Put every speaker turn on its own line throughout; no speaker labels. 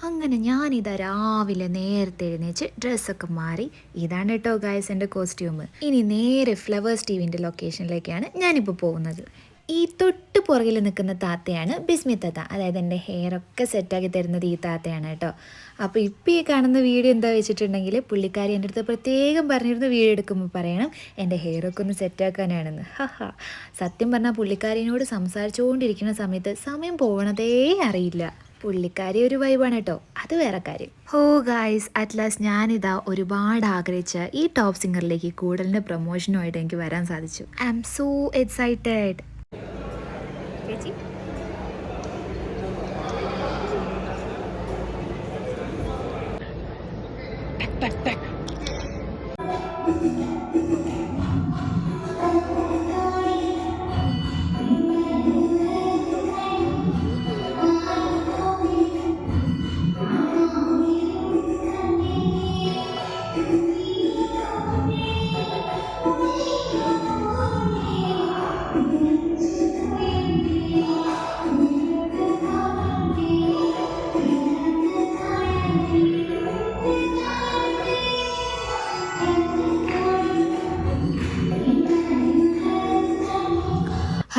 അങ്ങനെ ഞാനിതാ രാവിലെ നേരത്തെ എഴുന്നേച്ച് ഡ്രസ്സൊക്കെ മാറി. ഇതാണ് കേട്ടോ ഗായ്സ് എൻ്റെ കോസ്റ്റ്യൂം. ഇനി നേരെ ഫ്ലവേഴ്സ് ടിവിൻ്റെ ലൊക്കേഷനിലേക്കാണ് ഞാനിപ്പോൾ പോകുന്നത്. ഈ തൊട്ട് പുറകിൽ നിൽക്കുന്ന താത്തയാണ് ബിസ്മി താത്ത. അതായത് എൻ്റെ ഹെയറൊക്കെ സെറ്റാക്കി തരുന്നത് ഈ താത്തയാണ് കേട്ടോ. അപ്പോൾ ഇപ്പോൾ ഈ കാണുന്ന വീഡിയോ എന്താ വെച്ചിട്ടുണ്ടെങ്കിൽ പുള്ളിക്കാരി എൻ്റെ അടുത്ത് പ്രത്യേകം പറഞ്ഞിരുന്നു വീഡിയോ എടുക്കുമ്പോൾ പറയണം എൻ്റെ ഹെയറൊക്കെ ഒന്ന് സെറ്റാക്കാനാണെന്ന്. ഹാ, സത്യം പറഞ്ഞാൽ പുള്ളിക്കാരിനോട് സംസാരിച്ചുകൊണ്ടിരിക്കുന്ന സമയത്ത് സമയം പോകണതേ അറിയില്ല. പുള്ളിക്കാരി ഒരു വൈബാണ് കേട്ടോ, അത് വേറെ കാര്യം. ഹോ ഗായ്സ്, അറ്റ് ലാസ്റ്റ് ഞാനിതാ ഒരുപാട് ആഗ്രഹിച്ച ഈ ടോപ്പ് സിംഗറിലേക്ക് കൂടുതലിൻ്റെ പ്രൊമോഷനുമായിട്ട് എനിക്ക് വരാൻ സാധിച്ചു. I am so excited. ചേച്ചി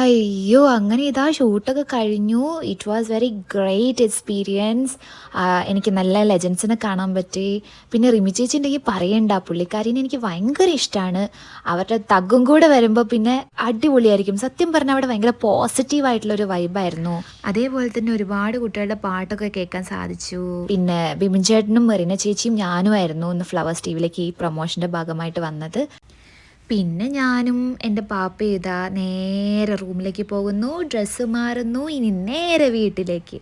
അയ്യോ, അങ്ങനെ ഇതാ ഷൂട്ടൊക്കെ കഴിഞ്ഞു. It was very great experience. എനിക്ക് നല്ല ലെജൻസിനെ കാണാൻ പറ്റി. പിന്നെ റിമി ചേച്ചി ഉണ്ടെങ്കിൽ പറയണ്ട, പുള്ളിക്കാരിനെ എനിക്ക് ഭയങ്കര ഇഷ്ടമാണ്. അവരുടെ തഗ്ഗും കൂടെ വരുമ്പോൾ പിന്നെ അടിപൊളിയായിരിക്കും. സത്യം പറഞ്ഞാൽ അവിടെ ഭയങ്കര പോസിറ്റീവായിട്ടുള്ളൊരു വൈബായിരുന്നു. അതേപോലെ തന്നെ ഒരുപാട് കുട്ടികളുടെ പാട്ടൊക്കെ കേൾക്കാൻ സാധിച്ചു. പിന്നെ ബിബിൻ ചേട്ടനും മെറീന ചേച്ചിയും ഞാനുമായിരുന്നു ഇന്ന് ഫ്ലവേഴ്സ് ടിവിയിലേക്ക് ഈ പ്രൊമോഷൻ്റെ ഭാഗമായിട്ട് വന്നത്. പിന്നെ ഞാനും എൻ്റെ പാപ്പ ഇതാ നേരെ റൂമിലേക്ക് പോകുന്നു, ഡ്രസ്സ് മാറുന്നു, ഇനി നേരെ വീട്ടിലേക്ക്.